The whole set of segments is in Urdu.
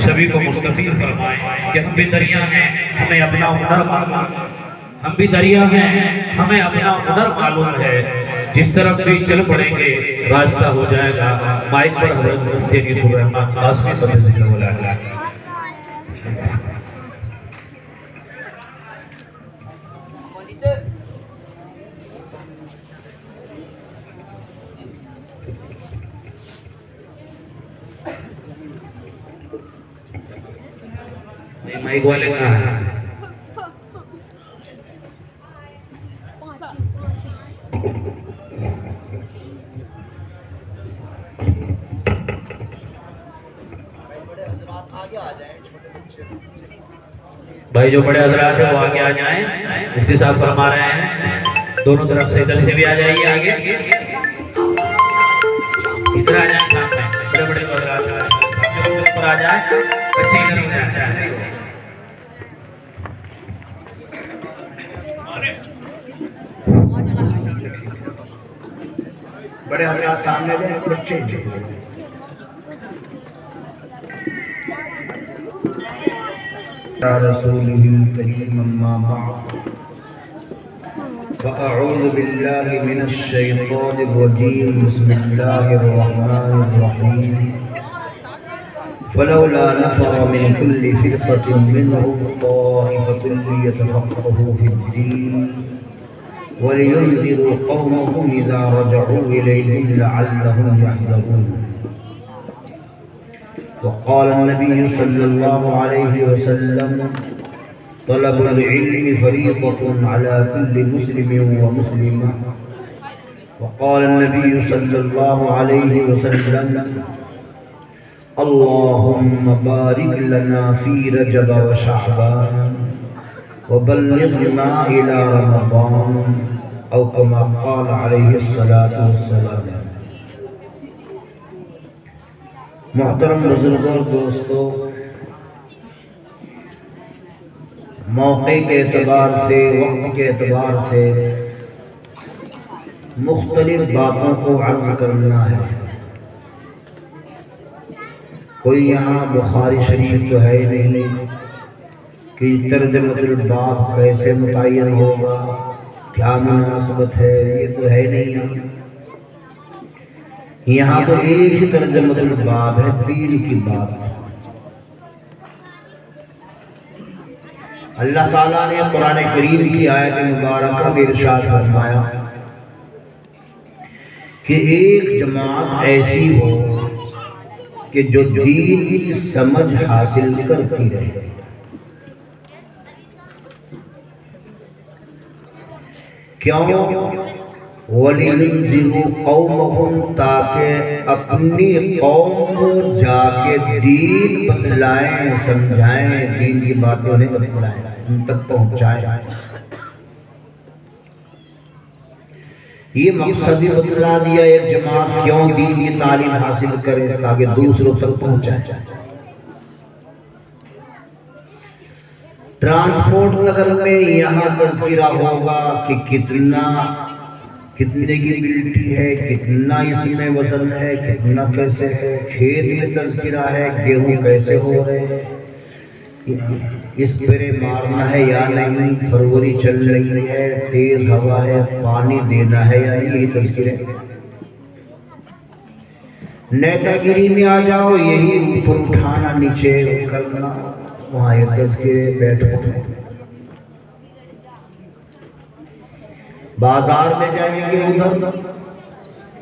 سبھی کو مستفید فرمائے کہ ہم بھی دریا ہیں ہمیں اپنا ہنر معلوم، ہم بھی دریا ہیں ہمیں اپنا ہنر معلوم ہے، جس طرف بھی چل پڑیں گے راستہ ہو جائے گا۔ مائک پر حضرت مفتی کی سورہ رحمان قاسمی صلی اللہ علیہ وسلم۔ مائک والے کہاں ہیں؟ بھائی جو بڑے حضرات ہیں وہ آگے آ جائیں، مفتی صاحب فرما رہے ہیں دونوں طرف سے، ادھر سے بھی آ جائیے آگے، ادھر آ جائیں سامنے، بڑے بڑے حضرات پر آ جائیں، بچے ادھر آ جائیں۔ بڑے حضرات سامنے دیں، بچے رسوله الكريم اما بعد فاعوذ بالله من الشيطان الرجيم بسم الله الرحمن الرحيم فلولا نفر من كل فرقة منهم طائفة ليتفقهوا في الدين ولينذروا قومهم إذا رجعوا إليهم لعلهم يحذرون وقال النبي صلى الله عليه وسلم طلب العلم فريضة على كل مسلم ومسلمة وقال النبي صلى الله عليه وسلم اللهم بارك لنا في رجب وشعبان وبلغنا إلى رمضان أو كما قال عليه الصلاة والسلام۔ محترم بزرگوں اور دوستو، موقع کے اعتبار سے، وقت کے اعتبار سے مختلف باتوں کو عرض کرنا ہے۔ کوئی یہاں بخاری شریف تو ہے نہیں کہ ترجمۃ الباب کیسے متعین ہوگا، کیا مناسبت ہے، یہ تو ہے نہیں۔ یہاں تو ایک ہی ترجمۃ الباب ہے، دین کی بات۔ اللہ تعالیٰ نے قرآن کریم کی آیت مبارکہ میں ارشاد فرمایا کہ ایک جماعت ایسی ہو کہ جو دین کی سمجھ حاصل کرتی رہے۔ کیوں؟ وَلِيُنذِرُوا قَوْمَهُمْ، تاکہ اپنی قوم کو جا کے دین بتلائیں، سمجھائیں، دین کی باتیں انہیں بتلائیں، ان تک پہنچائیں۔ یہ مقصد بھی بتلا دیا ایک جماعت کیوں دین کی تعلیم حاصل کرے، تاکہ دوسروں تک پہنچائیں۔ ٹرانسپورٹ نگر میں یہاں تذکرہ ہوگا کہ کتنے کی ملٹی ہے، کتنا اس میں وزن ہے، کتنا کیسے ہے، کھیت میں تذکرہ ہے، گیہوں کیسے ہو رہے ہیں، اسپرے مارنا ہے یا نہیں، فروری چل رہی ہے، تیز ہوا ہے، پانی دینا ہے یا نہیں، یہی تذکرے۔ نیتا گیری میں آ جاؤ، یہی اوپر اٹھانا نیچے کرنا، وہاں یہ تذکرے بیٹھو۔ بازار میں جائیں گے ادھر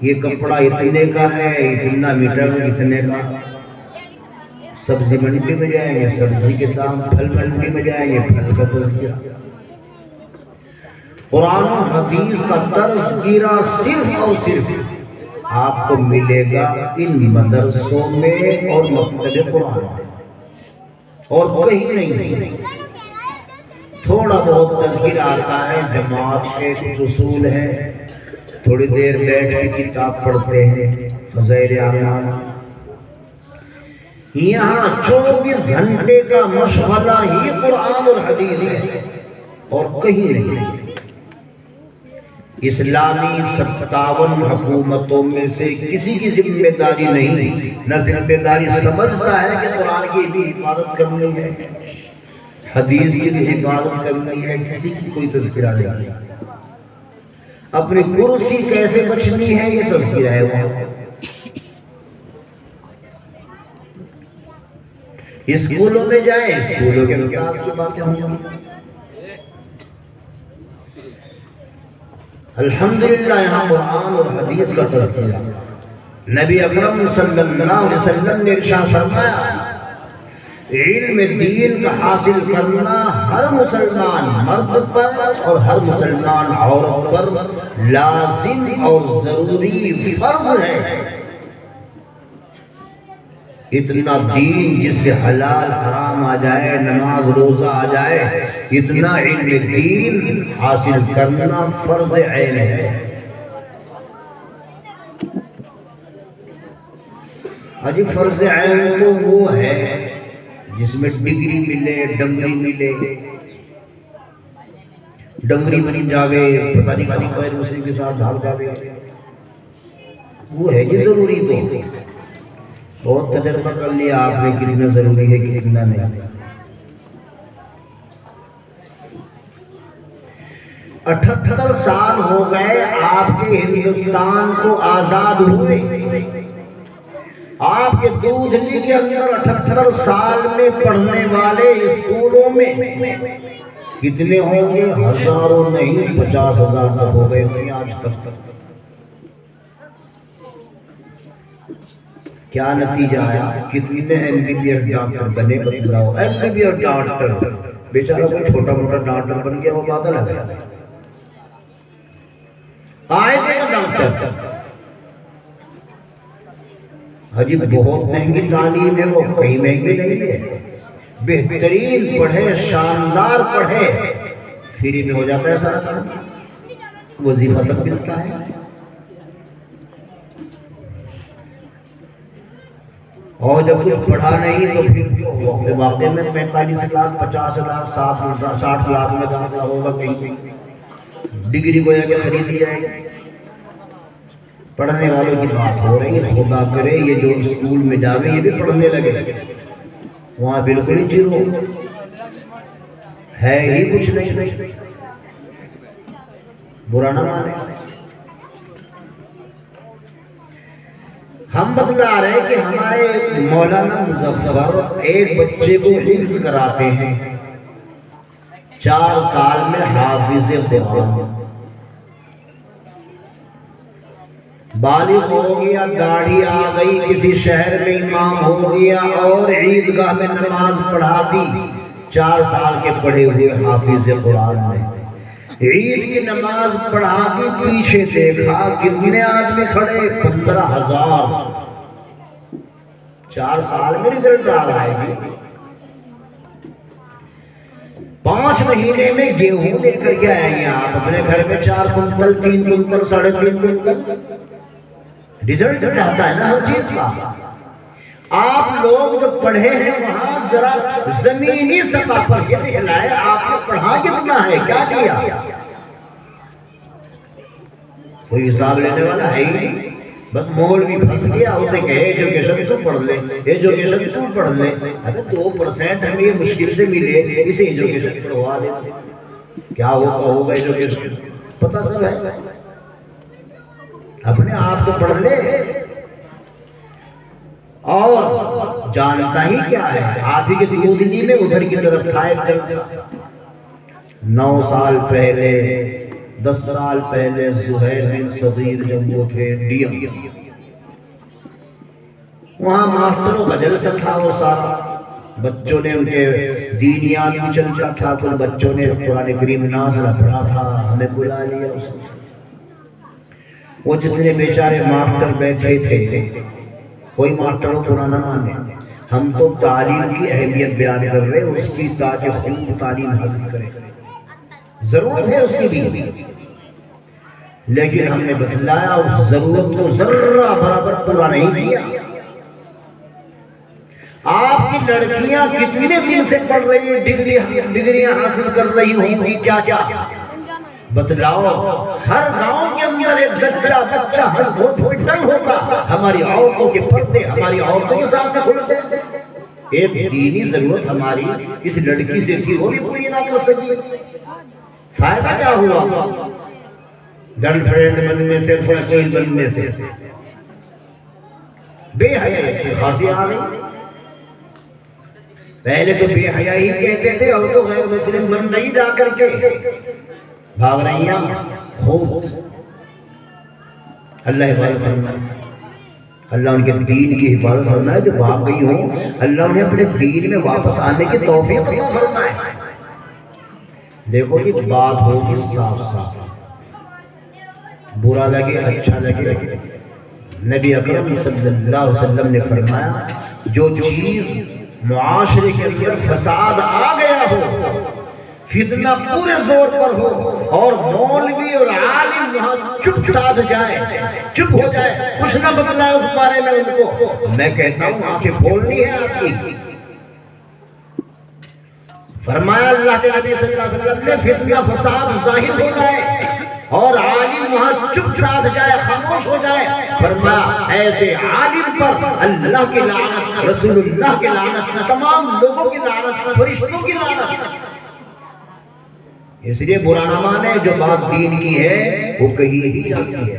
یہ کپڑا اتنے کا ہے، اتنا میٹر اتنے کا۔ سبزی منڈی میں جائیں گے، سبزی کے دام، پھل منڈی میں جائیں گے، پھل کا تذکرہ۔ قرآن و حدیث کا تذکرہ صرف اور صرف آپ کو ملے گا ان مدرسوں میں اور مکتب قرآن میں، اور کہیں نہیں۔ تھوڑا بہت تذکرہ آتا ہے، جماعت کے کچھ اصول ہیں، تھوڑی دیر بیٹھ کے کتاب پڑھتے ہیں، فضائل اعمال۔ یہاں 24 گھنٹے کا مشغلہ ہی قرآن اور حدیث ہے، اور کہیں نہیں۔ اسلامی 57 حکومتوں میں سے کسی کی ذمہ داری نہیں، نہ ذمہ داری سمجھتا ہے کہ قرآن کی بھی حفاظت کرنی ہے، حدیث کی بھی حفاظت کرنی ہے، کسی کی کوئی تذکرہ نہیں۔ اپنی کرسی کیسے بچنی ہے یہ تذکرہ ہے وہاں۔ اسکولوں میں جائیں، اسکولوں کے نکاس کی باتیں ہوں۔ الحمدللہ یہاں قرآن اور حدیث کا تذکرہ۔ نبی اکرم صلی اللہ علیہ وسلم نے ارشاد فرمایا علم دین کا حاصل کرنا ہر مسلمان مرد پر اور ہر مسلمان عورت پر لازم اور ضروری فرض ہے۔ اتنا دین جس سے حلال حرام آ جائے، نماز روزہ آ جائے، اتنا علم دین حاصل کرنا فرض عین ہے۔ اجی فرض عین تو وہ ہے جس میں ڈگری ملے، ڈنگری ملے، ڈنگری بن جاوے، پتہ نہیں کہیں کوئی دوسرے کے ساتھ بھاگ جاوے، وہ ہے جی ضروری۔ تو بہت تجربہ کر لیا آپ نے کتنا ضروری ہے کتنا نہیں۔ 78 سال ہو گئے آپ کے ہندوستان کو آزاد ہوئے۔ آپ کے دودھلی کے اندر 78 سال میں پڑھنے والے اسکولوں میں کتنے ہوں گے؟ ہزاروں نہیں 50,000 تک ہو گئے ہیں آج تک۔ کیا نتیجہ آیا؟ کتنے MBBS ڈاکٹر بنے؟ بتلاؤ MBBS ڈاکٹر، بیچارہ کوئی چھوٹا موٹا ڈاکٹر بن گیا وہ بات الگ ہے۔ قاعدے کا ڈاکٹر حجی بہت مہنگی تعلیم ہے، وہ کہیں مہنگی نہیں ہے، بہترین پڑھے، شاندار پڑھے، فری میں ہو جاتا ہے سارا کام، وظیفہ تک ملتا ہے۔ اور جب کچھ پڑھا نہیں تو پھر واقعے میں 45 لاکھ 50 لاکھ 60 لاکھ میں داخلہ ہوگا، کہیں ڈگری گویا کہ خریدی جائے گی۔ پڑھنے والوں کی بات ہو رہی ہے، خدا کرے یہ جو اسکول میں جاوے یہ بھی پڑھنے لگے، وہاں بالکل ہی جیرو ہے ہی کچھ نہیں، برا نہ مانے۔ ہم بتلا رہے کہ ہمارے مولانا مظفر ایک بچے کو حفظ کراتے ہیں، 4 سال میں حافظ قرآن، بالغ ہو گیا، داڑھی آ گئی، کسی شہر میں امام ہو گیا اور عیدگاہ میں نماز پڑھا دی۔ 4 سال کے پڑھے ہوئے حافظ قرآن نے عید کی نماز پڑھا دی، پیچھے دیکھا کتنے آدمی کھڑے؟ 15,000۔ 4 سال میں رزلٹ آ رہا ہے۔ 5 مہینے میں گیہوں لے کر کے آئیں گے آپ اپنے گھر میں 4 کنٹل 3 کنٹل 3.5 کنٹل، رزلٹ چاہتا ہے نا ہر چیز کا۔ آپ لوگ جو پڑھے ہیں وہاں ذرا زمینی سطح پر یہ دکھلائے آپ نے پڑھا کتنا ہے، کیا کیا؟ کوئی حساب لینے والا ہے ہی نہیں، بس مولوی پھنس گیا، اسے کہے ایجوکیشن تو پڑھ لے، ایجوکیشن تو پڑھ لے۔ اگر 2% ہمیں یہ مشکل سے ملے اسے ایجوکیشن پڑھوا دے، کیا ہوگا ایجوکیشن پتہ سب ہے، اپنے آپ کو پڑھ لے اور جانتا ہی کیا ہے۔ آپ ہی کے دودھلی میں ادھر کی طرف تھا ایک جلسہ، 9 سال پہلے 10 سال پہلے زہیر بن صغیر جب وہ تھے ڈی ایم، وہاں ماسٹروں کا جلسہ تھا، وہ سارا بچوں نے ان کے دینیات بھی چلتا تھا، کچھ بچوں نے قرآن کریم نازلہ پڑھا تھا، ہمیں بلا لیا اس نے۔ وہ جتنے بیچارے ماسٹر بیٹھے تھے، کوئی ماسٹروں کو نہ مانے، ہم تو تعلیم کی اہمیت بیان کر رہے اس کی تاکہ خوب تعلیم حاصل کرے، ضرورت ہے اس کی بھی، لیکن ہم نے بتلایا اس ضرورت کو ذرہ برابر پورا نہیں کیا۔ آپ کی لڑکیاں کتنے دن سے پڑھ رہی ہیں، ڈگریاں حاصل کر رہی ہوں گی، کیا کیا بتلاؤ ہر گاؤں کے اندر ایک زچہ بچہ ہاسپٹل ہوتا، ہماری عورتوں کے پردے ہماری عورتوں کے سامنے کھلتے، ایک دینی ضرورت ہماری اس لڑکی سے تھی وہ بھی پوری نہ کر سکی، فائدہ کیا ہوا؟ گرل فرینڈ بننے سے، فرینڈ بننے سے بے حیائی کی خاصی آ گئی۔ پہلے تو بے حیائی کہتے تھے، اب تو غیر مسلم بن نہیں جا کر کے بھاگ رہی ہیں خوب۔ اللہ حفاظت فرمائے، اللہ ان کے دین کی حفاظت فرمائے، جو بھاگ گئی ہوں اللہ انہیں اپنے دین میں واپس آنے کی توفیق عطا فرمائے۔ دیکھو یہ بات ہوگی صاف صاف، برا لگے اچھا لگے، نبی اکرم صلی اللہ علیہ وسلم نے فرمایا جو چیز معاشرے کے اندر فساد آ گیا ہو، فتنہ پورے زور پر ہو اور مولوی اور عالم وہاں چپ ساتھ جائے، چپ ہو جائے، کچھ نہ بتلائے اس بارے میں ان کو، میں کہتا ہوں آنکھیں کھولنی ہے آپ کی۔ فرمایا اللہ کے نبی صلی اللہ علیہ وسلم نے فتنہ فساد ظاہر ہو جائے اور عالم وہاں چپ ساتھ جائے، خاموش ہو جائے، فرمایا ایسے عالم پر اللہ کی لعنت، رسول اللہ کی لعنت، تمام لوگوں کی لعنت، فرشتوں کی لعنت۔ اس لیے برا نہ مانے، جو بات دین کی ہے وہ کہی ہی جاتی ہے۔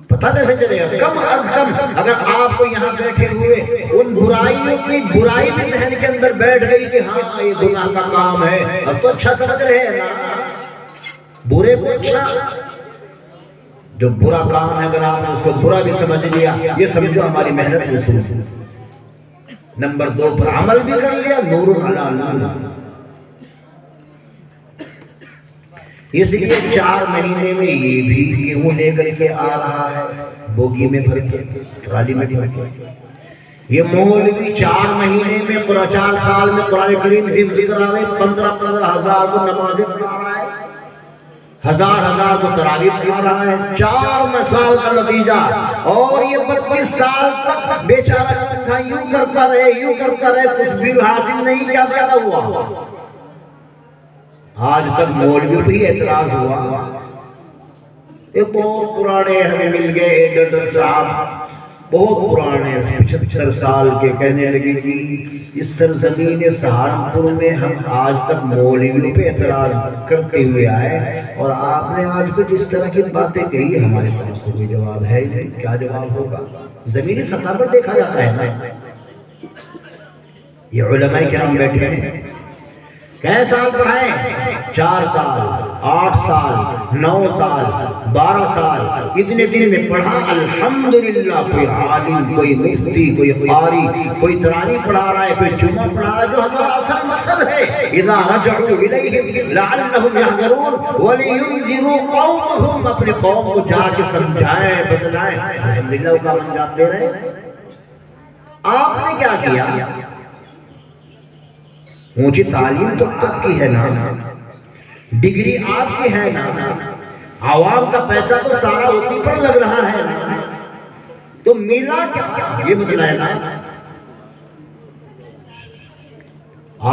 پتہ کیسے چلے گا؟ کم از کم اگر آپ کو یہاں بیٹھے ہوئے ان برائیوں کی برائی بھی ذہن کے اندر بیٹھ گئی کہ ہاں یہ گناہ کا کام ہے، اب تو اچھا سمجھ رہے ہیں نا، برے کو اچھا، جو برا کام ہے اگر آپ نے اس کو برا بھی سمجھ لیا، یہ سمجھو ہماری محنت وصول ہے۔ نمبر 2 پر عمل بھی کر لیا، نور علی نور۔ اس لیے 4 مہینے میں یہ بھی گیہوں لے کر کے آ رہا ہے، بوگی میں بھر کے، ٹرالی میں بھر کے۔ یہ مولوی 4 مہینے میں 4 سال میں قرآن کریم حفظ کرا رہے، 15 ہزار کو نمازیں پڑھا رہا ہے، ہزار کو تراویح پڑھا رہا ہے، 4 سال کا نتیجہ۔ اور یہ 32 سال تک بیچارہ یوں کرتا رہے، کچھ بھی حاصل نہیں، کیا پیدا ہوا؟ آج تک مولوی بھی اعتراض ہوا۔ ایک بہت پرانے ہمیں مل گئے ایڈیٹر صاحب، بہت پرانے 75 سال کے، کہنے لگے کہ اس سرزمین سہارنپور میں ہم آج تک مولویوں پہ اعتراض کرتے ہوئے آئے، اور آپ نے آج کچھ اس طرح کی باتیں کہی، ہمارے پاس تو کوئی جواب ہے ہی نہیں، کیا جواب ہوگا؟ زمینی سطح پر دیکھا جاتا ہے نا۔ یہ علماء کرام بیٹھے ہیں، کئے سال پڑھائیں؟ 4 سال، 8 سال، 9 سال، 12 سال، اتنے دن میں پڑھا الحمدللہ۔ کوئی عالم، کوئی مفتی، کوئی قاری، کوئی تراویح پڑھا رہا ہے، کوئی جمعہ پڑھا رہا ہے، جو ہمارا اصل مقصد ہے اذا رجعوا الیہم لعلہم یحذرون ولینذروا قومہم، اپنے قوم کو جا کے سمجھائیں، بتلائیں۔ الحمدللہ کا انجام دے رہے ہیں۔ آپ نے کیا کیا؟ اونچی تعلیم تو آپ کی ہے نا، ڈگری آپ کی ہے نا، عوام کا پیسہ تو سارا اسی پر لگ رہا ہے نا، تو ملا کیا یہ بتلائے نا۔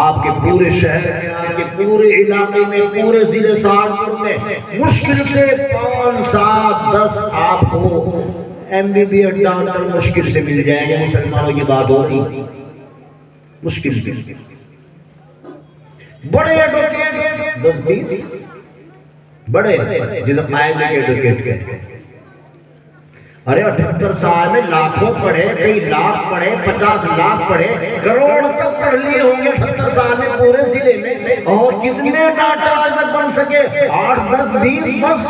آپ کے پورے شہر میں، آپ کے پورے علاقے میں، پورے ضلع سہارنپور میں مشکل سے 5 7 10 آپ کو MBBS ڈاکٹر مشکل سے مل جائیں گے۔ مسلمانوں کی بات ہو رہی، مشکل سے بڑے ایڈوکیٹ 10 20 بڑے، جسے قائد کے ایڈوکیٹ کہتے ہیں۔ ارے 78 سال میں لاکھوں پڑھے، کئی لاکھ پڑھے، 50 لاکھ پڑھے، کروڑ تک پڑھ لیے ہوں گے 78 سال میں پورے ضلع میں، اور کتنے ڈاکٹر آج تک بن سکے؟ 8 10 20 بس۔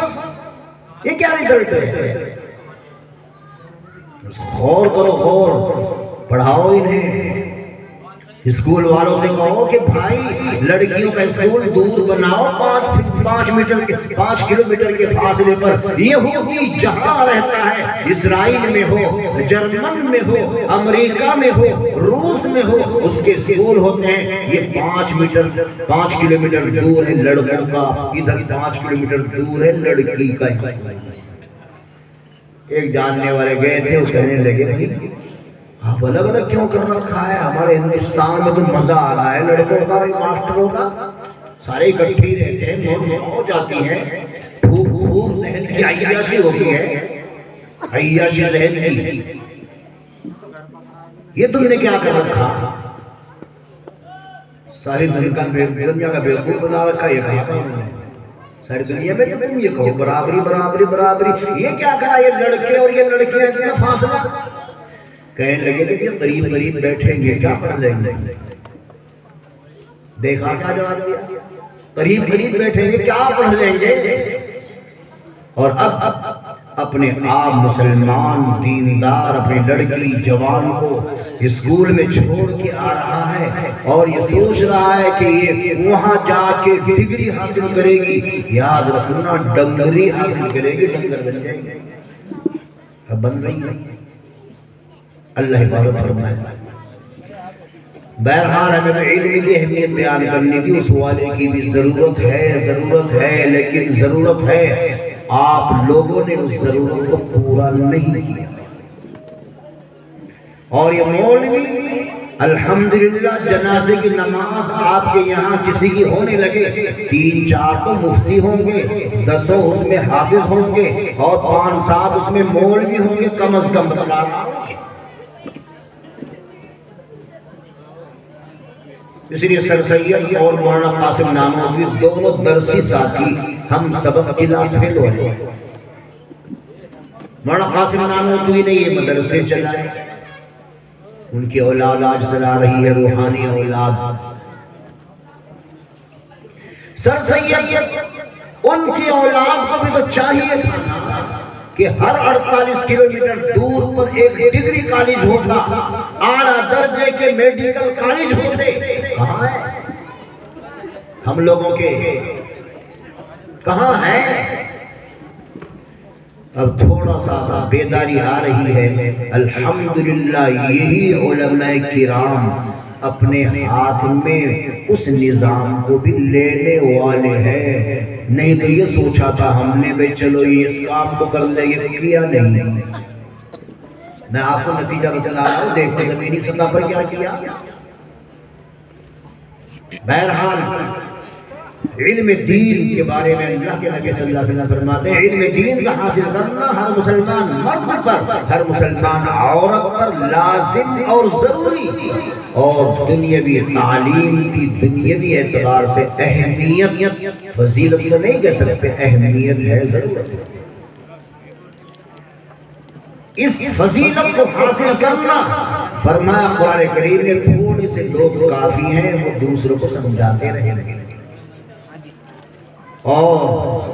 یہ کیا ریزلٹ ہے؟ غور کرو، غور، پڑھاؤ انہیں۔ اسکول والوں سے کہو کہ بھائی لڑکیوں کا اسکول دور بناؤ، 5 کلومیٹر کے فاصلے پر۔ یہودی جہاں رہتا ہے، اسرائیل میں ہو، جرمن میں ہو، امریکہ میں ہو، روس میں ہو، اس کے اسکول ہوتے ہیں۔ یہ 5 کلومیٹر دور ہے لڑکوں کا، ادھر 5 کلومیٹر دور ہے لڑکی کا اسکول۔ ایک جاننے والے گئے تھے، وہ کہنے لگے بھائی آپ الگ الگ کیوں کر رکھا ہے؟ ہمارے ہندوستان میں تو مزہ آ رہا ہے لڑکوں کا، ماسٹروں کا، سارے اکٹھی رہتے ہیں، موت ہو جاتی ہے، خوب ذہن کی عیاشی ہوتی ہے، عیاشی ذہن کی. یہ تم نے کیا کر رکھا؟ ساری دنیا کا بیوقوف بنا رکھا. یہ کہا تھا انہوں نے ساری دنیا میں تو تم یہ کہو برابری برابری برابری، یہ کیا کہا؟ یہ لڑکے اور یہ لڑکیاں اتنا فاصلہ. کہنے لگے کہ قریب قریب بیٹھیں گے کیا پڑھ لیں گے؟ دیکھا کیا جواب دیا؟ قریب قریب بیٹھیں گے کیا پڑھ لیں گے؟ اور اب اپنے آپ مسلمان دیندار اپنی لڑکی جوان کو اسکول میں چھوڑ کے آ رہا ہے اور یہ سوچ رہا ہے کہ یہ وہاں جا کے ڈگری حاصل کرے گی. یاد رکھنا ڈنگری حاصل کرے گی، ڈنگر بن جائے گی. اب بن رہی ہے. اللہ حفاظت فرمائے. بہرحال ہمیں تو علم کی اہمیت بیان کرنی تھی، اس والے کی بھی ضرورت ہے لیکن ضرورت ہے، آپ لوگوں نے اس ضرورت کو پورا نہیں کیا. اور یہ مولوی الحمدللہ جنازے کی نماز آپ کے یہاں کسی کی ہونے لگے 3-4 تو مفتی ہوں گے، 10 اس میں حافظ ہوں گے اور 5-7 اس میں مولوی ہوں گے کم از کم. اس لیے سر سید اور مولانا قاسم نانوتوی دونوں درسی ساتھی ہم سبق کلاس فیل ہوئے. مولانا قاسم نانوتوی نے یہ مدرسے چلائے، ان کی اولاد آج چلا رہی ہے روحانی اولاد. سر سید ان کی اولاد کو بھی تو چاہیے تھا کہ ہر 48 کلومیٹر دور پر ایک ڈگری کالج ہوتا، اعلیٰ درجے کے میڈیکل کالج ہوتے. کہاں ہے؟ ہم لوگوں کے کہاں ہے؟ اب تھوڑا سا بیداری آ رہی ہے. الحمدللہ یہی علماء کرام اپنے ہاتھ میں اس نظام کو بھی لینے والے ہیں. نہیں تو یہ سوچا تھا ہم نے بھئی چلو یہ اس کام کو کر لیں، یہ کیا نہیں. میں آپ کو نتیجہ بتلا رہا ہوں، دیکھتے زمینی سطح پر کیا کیا. بہرحال علم دین کے بارے میں اللہ کے نبی صلی اللہ علیہ وسلم فرماتے ہیں علم دین کا حاصل کرنا ہر مسلمان مرد پر، ہر مسلمان عورت پر لازم اور ضروری. اور دنیاوی تعلیم کی دنیاوی اعتبار سے اہمیت، فضیلت تو نہیں کہہ سکتے، اہمیت ہے، ضرورت ہے. اس فضیلت کو حاصل کرنا فرمایا قرآن کریم نے تھوڑے سے لوگ کافی ہیں وہ دوسروں کو سمجھاتے رہیں گے. اور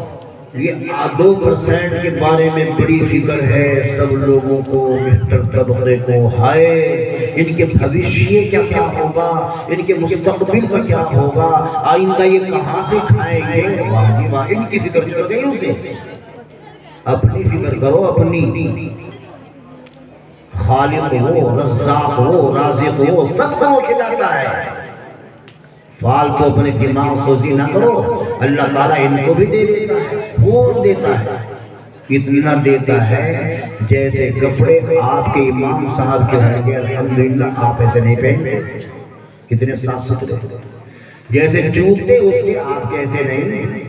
یہ 2% کے بارے میں بڑی فکر ہے سب لوگوں کو، مسٹر طبقے کو. ہائے ان کے بھوشیہ کیا ہوگا، ان کے مستقبل کا کیا ہوگا، آئندہ یہ کہاں سے کھائیں گے. واہ جی واہ، ان کی فکر چل گئی اسے. اپنی فکر کرو، اپنی. خالق ہو، رزاق ہو، رازق ہو، سب کو وہ کھلاتا ہے. فالتو اپنے دماغ سوزی نہ کرو. اللہ تعالیٰ ان کو بھی دے دیتا ہے، خوب دیتا ہے. اتنا دیتا ہے جیسے کپڑے آپ کے امام صاحب کے ہوں گے الحمدللہ آپ ایسے نہیں پہنتے، اتنے صاف ستھرے. جیسے جوتے اس کے آپ کے ایسے نہیں.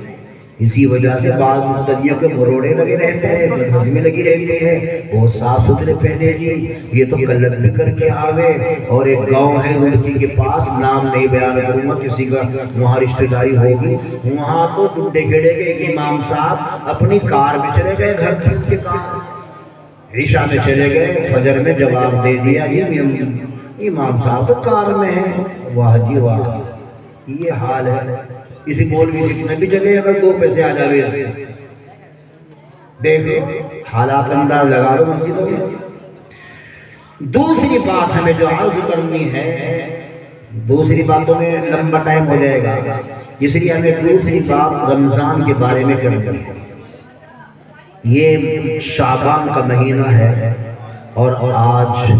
اسی وجہ سے بعض مقتدیوں کے مروڑے لگے رہتے ہیں، نظمیں لگی رہتی ہے، وہ صاف ستھرے پہنے جی. یہ تو کلب بھی کر کے آوے. اور ایک گاؤں ہے روڑکی کے پاس، نام نہیں بیان کروں گا، کسی کا وہاں رشتہ داری ہوگی، وہاں تو ٹنڈے کھیڑے کے ایک امام صاحب اپنی کار میں چلے گئے، گھر چھوٹ کے کار عشاء میں چلے گئے، فجر میں جواب دے دیا جی امام صاحب تو کار میں ہیں. واہ جی واہ، یہ حال ہے. کسی مولوی سے کتنے بھی جگہ اگر 2 پیسے آ جاوے دیکھ لو، حالات انداز لگا لو مسجدوں میں. دوسری بات ہمیں جو عرض کرنی ہے، دوسری باتوں میں لمبا ٹائم ہو جائے گا، اس لیے ہمیں دوسری بات رمضان کے بارے میں کرنی ہے. یہ شعبان کا مہینہ ہے اور آج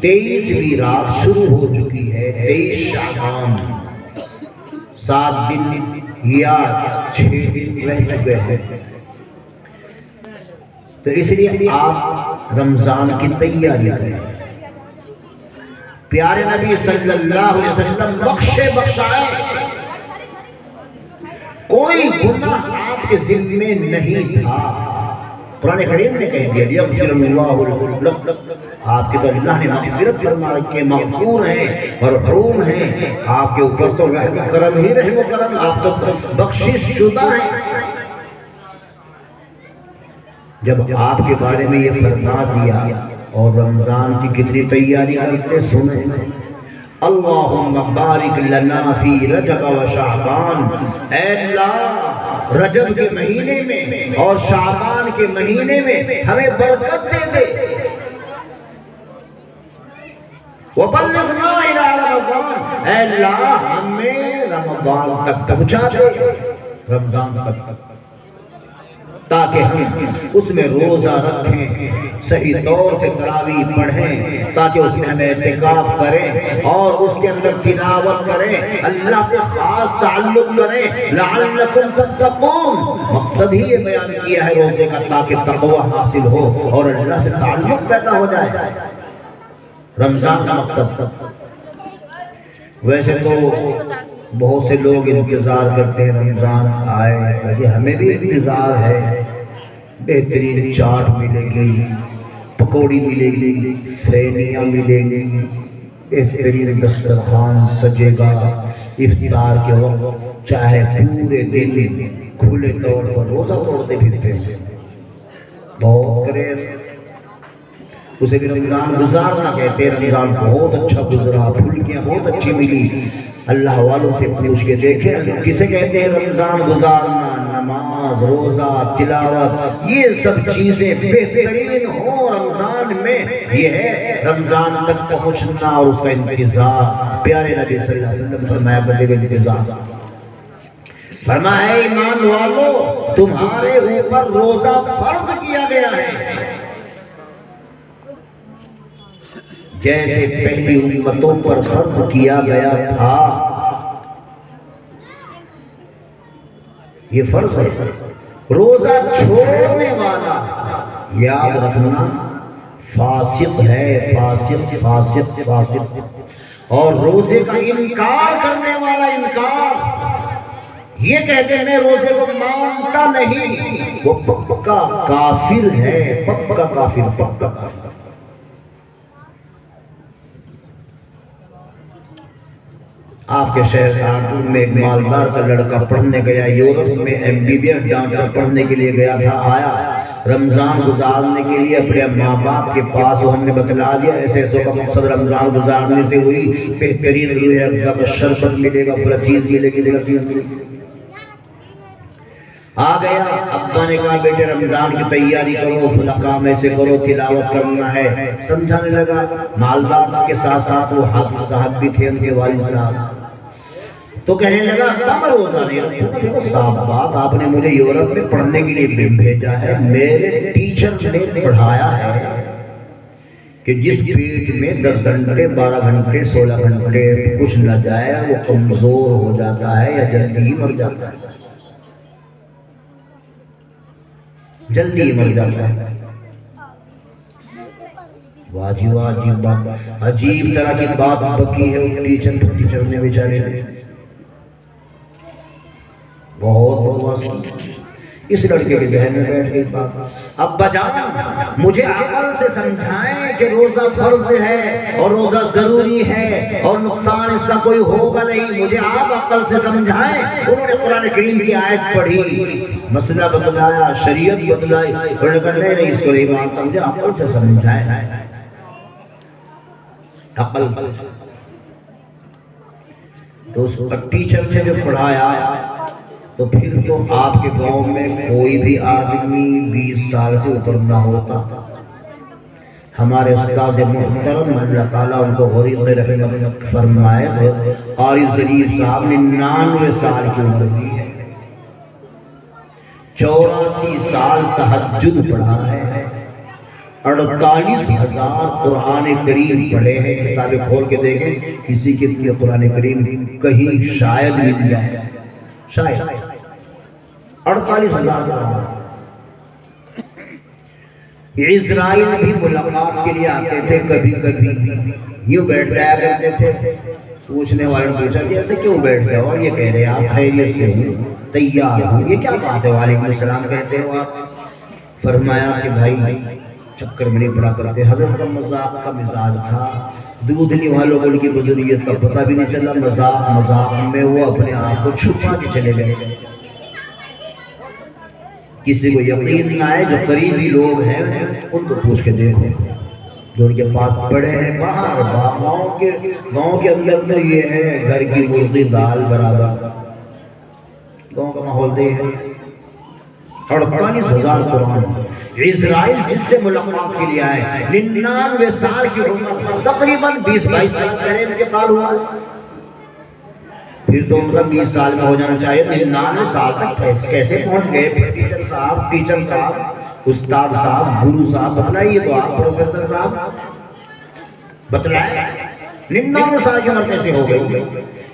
23ویں رات شروع ہو چکی ہے. 23 شعبان، 7 دن یا 6 دن رہ چکے ہیں. تو اس لیے آپ رمضان کی تیاری کریں. پیارے نبی صلی اللہ علیہ وسلم بخشے بخشائے کوئی گناہ آپ کے ذمے نہیں تھا. قرآن کریم نے کہہ دیا یغفر اللہ لکم، آپ کے تو اللہ نے مغفرت فرما کے مغفور ہیں مرحوم ہیں، آپ کے اوپر تو رحم و کرم ہی رحم و کرم، آپ تو بخشش شدہ ہیں. جب آپ کے بارے میں یہ فرما دیا اور رمضان کی کتنی تیاری کرتے سنیں. اللہم بارک لنا فی رجب و شعبان، اے اللہ رجب کے مہینے میں اور شعبان کے مہینے میں ہمیں برکت دے دے. وبلغنا الی رمضان، اے اللہ ہمیں رمضان تک پہنچا دے، رمضان تک، تاکہ ہم اس میں روزہ رکھیں، صحیح طور سے تراویح پڑھیں، تاکہ اس میں ہمیں اعتکاف کریں اور اس کے اندر تلاوت کریں، اللہ سے خاص تعلق کریں. لعلکم تتقون، مقصد ہی یہ بیان کیا ہے روزے کا، تاکہ تقوی حاصل ہو اور اللہ سے تعلق پیدا ہو جائے. رمضان کا مقصد. ویسے تو بہت سے لوگ انتظار کرتے ہیں رمضان آئے، ہمیں بھی انتظار ہے. بہترین چاٹ ملے گی، پکوڑی ملے گی، فینیاں ملے گی، بہترین دسترخوان سجے گا افطار کے وقت، چاہے پورے دن کھلے طور پر روزہ توڑتے پھرتے ہیں. بہت کریز، اسے بھی رمضان گزارنا کہتے ہیں. رمضان بہت اچھا گزرا، پھلکیاں بہت اچھی ملی. اللہ والوں سے پوچھ کے دیکھیں کسے کہتے ہیں رمضان گزارنا. نماز، روزہ، تلاوت، یہ سب چیزیں بہترین ہوں رمضان میں. یہ ہے رمضان تک پہنچنا اور اس کا انتظار. پیارے نبی صلی اللہ علیہ وسلم فرمایا بندے کا انتظار. فرمایا اے ایمان والو تمہارے اوپر روزہ فرض کیا گیا ہے جیسے پہلی امتوں پر فرض کیا گیا تھا. یہ فرض ہے. روزہ چھوڑنے والا یاد رکھنا فاسق ہے، فاسق فاسق فاسق. اور روزے کا انکار کرنے والا انکار، یہ کہتے ہیں میں روزے کو مانتا نہیں، وہ پکا کافر ہے، پکا کافر، پکا کافر. آپ کے شہر سہارنپور میں ایک مالدار کا لڑکا پڑھنے گیا، یورپ میں MBBS ڈاکٹر پڑھنے کے لیے گیا تھا. آیا رمضان گزارنے کے لیے اپنے ماں باپ کے پاس، ہم نے بتلا دیا ایسے ایسے کا مقصد رمضان گزارنے سے ہوئی، بہترین روح افزا کا شربت ملے گا، فلاں چیز ملے گی، فلاں چیز ملے گی. آ گیا، ابا نے کہا بیٹے رمضان کی تیاری کرو، فلاں کام ایسے کرو، تلاوت کرنا ہے. سمجھانے لگا. مالدار کے ساتھ ساتھ وہ حافظ صاحب بھی تھے، ان کے والد صاحب. تو کہنے لگا ابا میں روزہ نہیں رکھوں. دیکھو صاحب بات، آپ نے مجھے یورپ میں پڑھنے کے لیے بھیجا ہے، میرے ٹیچر نے پڑھایا ہے کہ جس پیٹ میں 10 گھنٹے 12 گھنٹے 16 گھنٹے کچھ نہ جائے وہ کمزور ہو جاتا ہے یا جلدی ہی مر جاتا ہے، جلدی مر جاتا ہے. واجب واجب بات، عجیب طرح کی بات بکی ہے اس ٹیچر نے بیچارے بہت بکواس. اس لڑکے کے ذہن میں بیٹھ گئی بات. ابا جان مجھے عقل سے سمجھائیں کہ روزہ فرض ہے اور روزہ ضروری ہے اور نقصان اس کا کوئی ہوگا نہیں، مجھے آپ عقل سے سمجھائیں. انہوں نے قرآن کریم کی آیت پڑھی، مسئلہ بتلایا، شریعت بتلائی. انہوں نے کہا نہیں اس کو نہیں مانتا، مجھے عقل سے سمجھائیں، عقل سے. تو اس ٹیچر نے جو پڑھایا تو پھر تو آپ کے گاؤں میں کوئی بھی آدمی 20 سال سے اوپر نہ ہوتا. ہمارے استاد محترم اللہ تعالیٰ ان کو غریق رحمت فرمائے، قاری ظریف صاحب 99 سال کی عمر کی ہے، 84 سال تہجد پڑھا ہے، 48,000 قرآن کریم پڑھے ہیں. کتابیں کھول کے دیکھیں کسی کی قرآن کریم کہیں شاید مل جائے، شاید 48,000. اسرائیل بھی ملاقات کے لیے آتے تھے، کبھی کبھی یوں بیٹھ جایا کرتے تھے. پوچھنے والے نے پوچھا کہ ایسے کیوں بیٹھ گئے اور یہ کہہ رہے ہیں آپ خیریت سے ہوں تیار ہوں یہ کیا بات ہے وعلیکم السلام کہتے ہو آپ فرمایا کہ بھائی چکر میں نہیں پڑا کرتے حضرت کا مذاق کا مزاج تھا دودھنی والوں کو ان کی بزرگیت کا پتہ بھی نہیں چلا مذاق میں وہ اپنے آپ کو چھپا کے چلے گئے کسی کو یقین نہ آئے جو قریبی لوگ ہیں ان کو پوچھ کے دیکھو جو ان کے پاس پڑے ہیں باہر گاؤں کے اندر تو یہ ہے گھر کی مرغی دال برابر گاؤں کا ماحول دے ہے 48,000 قرآن اسرائیل جس سے ملاقات کے لیے آئے 99 سال کی عمر تقریباً 20-22 سال پہلے انتقال ہوا پھر تو ان کا 20 سال میں ہو جانا چاہیے 99 سال تک کیسے پہنچ گئے ٹیچر صاحب استاد صاحب گرو صاحب بتلائیے تو آپ پروفیسر صاحب بتلائیں 99 سال کی عمر کیسے ہو گئی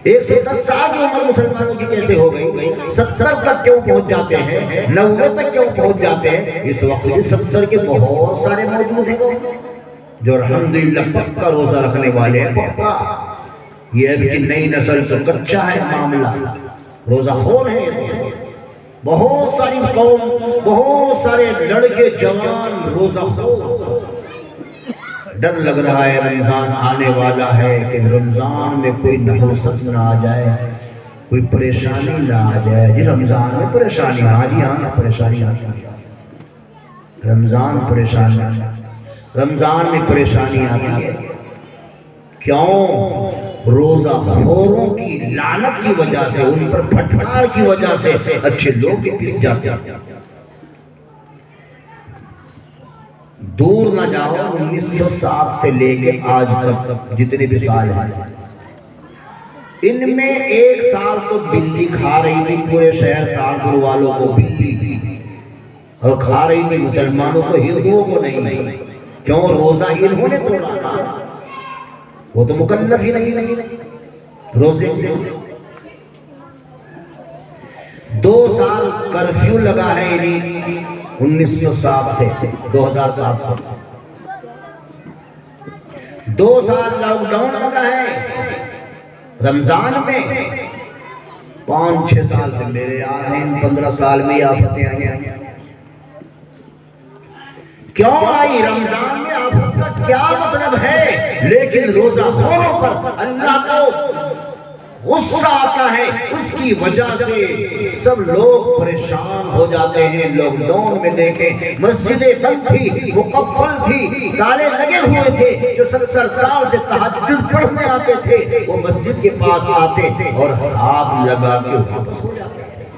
110 سال کی عمر مسلمانوں کی کیسے ہو گئی 70 تک کیوں پہنچ جاتے ہیں 90 تک کیوں پہنچ جاتے ہیں اس وقت 70 کے بہت سارے موجود ہیں جو الحمدللہ پکا روزہ رکھنے والے ہیں پکا یہ اب کی نئی نسل تو کچا ہے معاملہ روزہ خور ہے بہت ساری قوم بہت سارے لڑکے جوان روزہ خور ڈر لگ رہا ہے رمضان آنے والا ہے کہ رمضان میں کوئی نحوست نہ آ جائے کوئی پریشانی نہ آ جائے جی رمضان میں پریشانی جی ہاں پریشانی آتی ہے رمضان میں پریشانی آتی ہے کیوں روزہ خوروں کی لعنت کی وجہ سے ان پر پھٹکار کی وجہ سے اچھے لوگ بھی پس جاتے ہیں دور نہ جاؤ 1907 سے لے کے آج تک جتنے بھی سال ہیں ان میں 1 سال تو بلی کھا رہی تھی پورے شہر سہارنپور والوں کو بلی اور کھا رہی تھی مسلمانوں کو ہندوؤں کو نہیں کیوں روزہ انہوں نے توڑا وہ تو مکلف ہی نہیں روزے سے 2 سال کرفیو لگا ہے انہیں 1907 سے 2007 سے 2 سال لاک ڈاؤن لگا ہے رمضان میں 5-6 سال سے میرے یاد ہیں 15 سال میں آفتیں آئی ہیں کیوں آئی رمضان میں آفت کا کیا مطلب ہے لیکن روزہ خوروں پر اللہ کو غصہ آتا ہے اس کی وجہ سے سب لوگ پریشان ہو جاتے ہیں لاک ڈاؤن میں دیکھیں مسجدیں بند تھی مقفل تھی تالے لگے ہوئے تھے جو 70 سال سے تہجد پڑھنے آتے تھے وہ مسجد کے پاس آتے اور ہاتھ لگا کے واپس ہو جاتے ہیں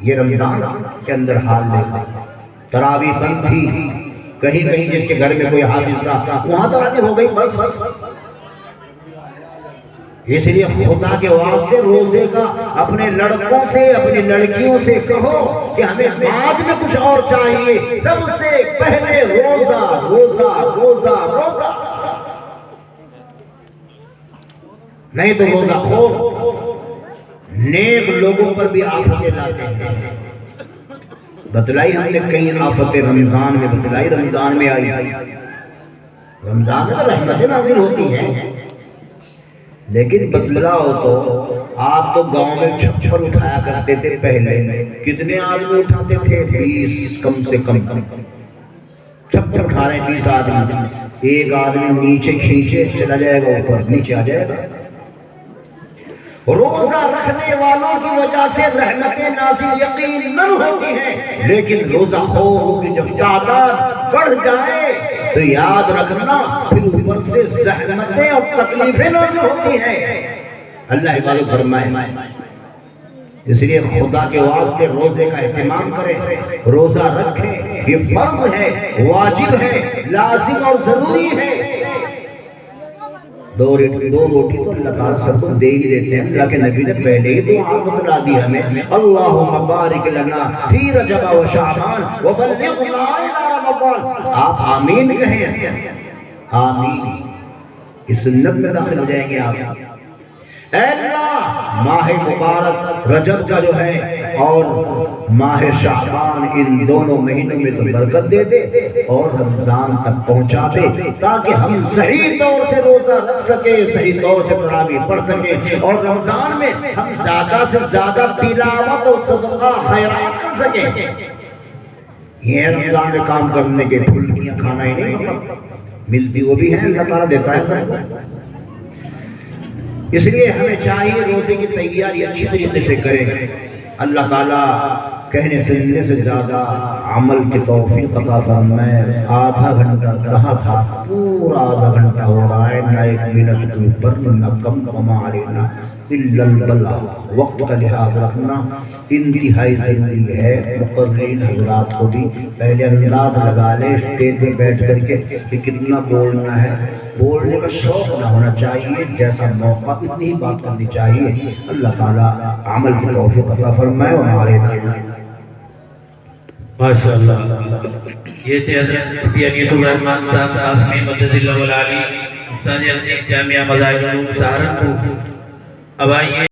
یہ رمضان کے اندر حال دیکھا تراویح بند تھی کہیں جس کے گھر میں کوئی حافظ تھا وہاں تراویح ہو گئی بس اس لیے خدا کے واسطے روزے کا اپنے لڑکوں سے اپنی لڑکیوں سے کہو کہ ہمیں بعد میں کچھ اور چاہیے سب سے پہلے روزہ روزہ روزہ روزہ نہیں تو روزہ خور نیک لوگوں پر بھی آفتیں لاتے ہیں بتلائی ہم نے کئی آفتیں رمضان میں بتلائی رمضان میں آئی رمضان میں تو رحمتیں نازل ہوتی ہیں لیکن بتلاؤ تو آپ تو گاؤں میں چھپر اٹھایا کرتے تھے پہلے کتنے آدمی اٹھاتے تھے 20 کم سے کم چھپر اٹھا رہے ہیں 20 آدمی ایک آدمی نیچے کھینچے چلا جائے گا اوپر نیچے آ جائے گا روزہ رکھنے والوں کی وجہ سے رحمتیں نازل یقیناً ہوتی ہیں لیکن روزہ خوروں کی جب تعداد بڑھ جائے تو یاد رکھنا پھر اوپر سے زحمتیں اور تکلیفیں نازل ہوتی ہیں اللہ حفاظت فرمائے اس لیے خدا کے واسطے روزے کا اہتمام کریں روزہ رکھیں یہ فرض ہے واجب ہے لازم اور ضروری ہے 2 روٹی تو اللہ تعالیٰ سب کو دے ہی دیتے ہیں اللہ کے نبی نے پہلے ہی دعا بتلا دی ہمیں اللہم بارک لنا فی رجب و شعبان وبلغنا الی رمضان آپ آمین کہیں آمین اس سنت میں داخل ہو جائیں گے آپ اے اللہ ماہ مبارک رجب کا جو ہے اور ماہ شعبان ان دونوں مہینوں میں تو برکت دے دے اور رمضان تک پہنچا دے تاکہ ہم صحیح طور سے روزہ رکھ سکیں، صحیح طور سے تراویح پڑھ سکیں اور رمضان میں ہم زیادہ سے زیادہ تلاوت اور صدقہ خیرات کر سکیں۔ یہ رمضان میں کام کرنے کے پھلکیاں کھانا ہی نہیں ملتی، وہ بھی ہیں، اللہ تعالیٰ دیتا ہے سب۔ اس لیے ہمیں چاہیے روزے کی تیاری اچھی طریقے سے کریں۔ اللہ تعالیٰ کہنے سننے سے زیادہ عمل کی توفیق عطا فرمائے۔ آدھا گھنٹہ کہا تھا، پورا آدھا گھنٹہ ہو رہا ہے، نہ ایک منٹ کے اوپر نہ کم، وما علینا الا البلاغ۔ وقت کا لحاظ رکھنا انتہائی ضروری ہے۔ مقررین حضرات کو بھی پہلے انداز لگا لیں اسٹیج پہ بیٹھ کر کے کہ کتنا بولنا ہے، بولنے کا شوق نہ ہونا چاہیے، جیسا موقع اتنی ہی بات کرنی چاہیے۔ اللہ تعالیٰ عمل کی توفیق عطا فرمائے اور ہمارے ماشاءاللہ۔ یہ تھے حضرت مفتی انیس الرحمن صاحب قاسمی مدثر اللہ العالی، استاد جامعہ مظاہر العلوم سہارنپور۔ اب آئیے